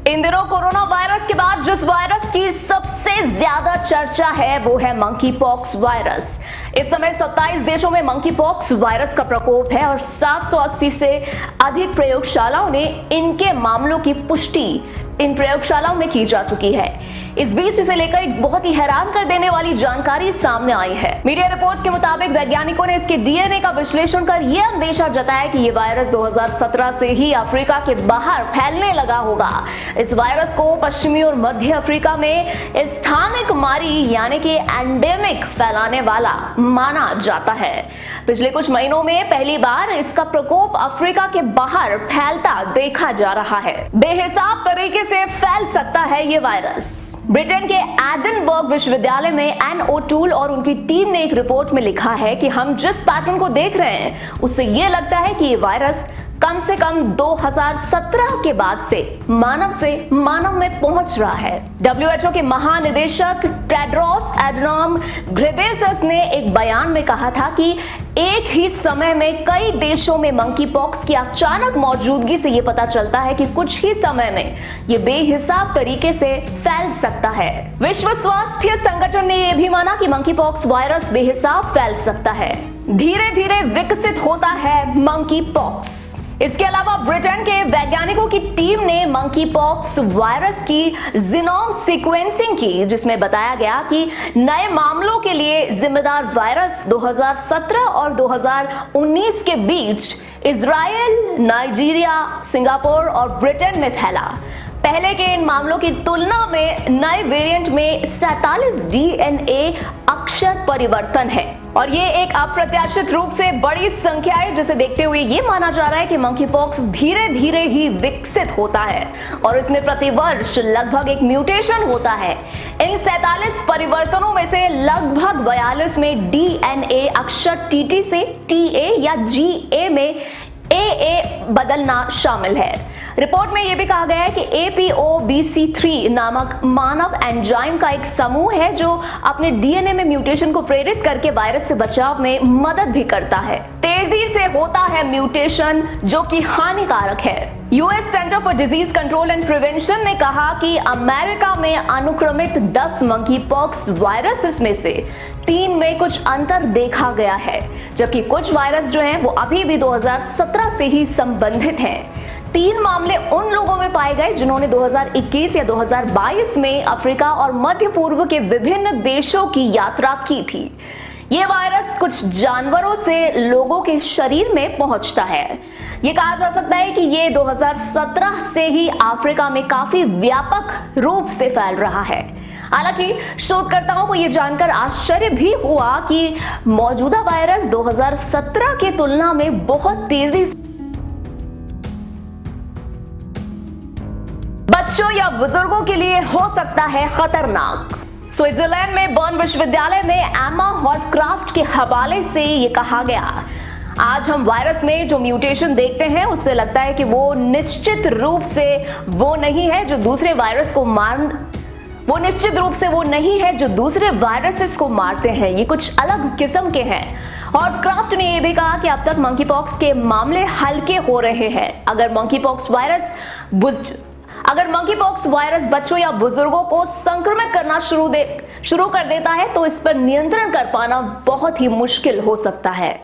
इन दिनों corona virus के बाद जिस वायरस की सबसे ज्यादा चर्चा है वो है मंकी पॉक्स वायरस। इस समय 27 देशों में मंकी पॉक्स वायरस का प्रकोप है और 780 से अधिक प्रयोगशालाओं ने इनके मामलों की पुष्टि इन प्रयोगशालाओं में की जा चुकी है। इस बीच इसे लेकर एक बहुत ही हैरान कर देने वाली जानकारी सामने आई है। मीडिया रिपोर्ट्स के मुताबिक वैज्ञानिकों ने इसके डीएनए का विश्लेषण कर यह अंदेशा जताया कि यह वायरस 2017 से ही अफ्रीका के बाहर फैलने लगा होगा। इस वायरस को पश्चिमी और मध्य अफ्रीका में स्थानिक मारी यानी कि एंडेमिक फैलाने वाला माना जाता है। पिछले कुछ महीनों में पहली बार इसका प्रकोप अफ्रीका के बाहर फैलता देखा जा रहा है। बेहिसाब तरीके से फैल सकता है ये वायरस। ब्रिटेन के एडिनबर्ग विश्वविद्यालय में एन ओटूल और उनकी टीम ने एक रिपोर्ट में लिखा है कि हम जिस पैटर्न को देख रहे हैं उससे ये लगता है कि ये वायरस कम से कम 2017 के बाद से मानव में पहुंच रहा है। WHO के महानिदेशक टेड्रोस एडनॉम घेब्रेयेसस ने एक बयान में कहा था कि एक ही समय में कई देशों में मंकी पॉक्स की अचानक मौजूदगी से यह पता चलता है कि कुछ ही समय में यह बेहिसाब तरीके से फैल सकता है। विश्व स्वास्थ्य संगठन ने यह भी माना कि मंकी पॉक्स वायरस बेहिसाब फैल सकता है। धीरे धीरे विकसित होता है मंकी पॉक्स। इसके अलावा ब्रिटेन के वैज्ञानिकों की टीम ने मंकी पॉक्स वायरस की जीनोम सीक्वेंसिंग की, जिसमें बताया गया कि नए मामलों के लिए जिम्मेदार वायरस 2017 और 2019 के बीच इजराइल, नाइजीरिया, सिंगापुर और ब्रिटेन में फैला। पहले के इन मामलों की तुलना में नए वेरिएंट में 47 डीएनए अक्षर परिवर्तन है और ये एक अप्रत्याशित रूप से बड़ी संख्या है, जिसे देखते हुए ये माना जा रहा है कि मंकी पॉक्स धीरे धीरे ही विकसित होता है और इसमें प्रतिवर्ष लगभग एक म्यूटेशन होता है। इन 47 परिवर्तनों में से लगभग 42 में डीएनए अक्षर टीटी से टीए या जीए में एए बदलना शामिल है। रिपोर्ट में यह भी कहा गया है कि APOBC3 नामक मानव एंजाइम का एक समूह है जो अपने डीएनए में म्यूटेशन को प्रेरित करके वायरस से बचाव में मदद भी करता है। तेजी से होता है म्यूटेशन जो कि हानिकारक है। US centre for disease control and prevention ने कहा कि अमेरिका में अनुक्रमित 10 मंकी पॉक्स वायरसेस में से 3 में कुछ अंतर देखा गया है, जबकि कुछ वायरस जो हैं वो अभी भी 2017 से ही संबंधित हैं। 3 मामले उन लोगों में पाए गए जिन्होंने 2021 या 2022 में अफ्रीका और मध्य पूर्व के विभिन्न देशों की यात्रा की थी। ये वायरस कुछ जानवरों से लोगों के शरीर में पहुंचता है। ये कहा जा सकता है कि ये 2017 से ही अफ्रीका में काफी व्यापक रूप से फैल रहा है। हालांकि शोधकर्ताओं को यह जानकर आश्चर्य भी हुआ कि मौजूदा वायरस 2017 की तुलना में बहुत तेजी से बच्चों या बुजुर्गों के लिए हो सकता है खतरनाक। स्विट्जरलैंड में बर्न विश्वविद्यालय में एमा हॉटक्राफ्ट के हवाले से ये कहा गया, आज हम वायरस में जो म्यूटेशन देखते हैं उससे लगता है कि वो निश्चित रूप से वो नहीं है जो दूसरे वायरसेस को मारते हैं। ये कुछ अलग किस्म के हैं। हॉटक्राफ्ट ने यह भी कहा कि अब तक मंकी पॉक्स के मामले हल्के हो रहे हैं। अगर मंकी पॉक्स वायरस बच्चों या बुजुर्गों को संक्रमित करना शुरू कर देता है तो इस पर नियंत्रण कर पाना बहुत ही मुश्किल हो सकता है।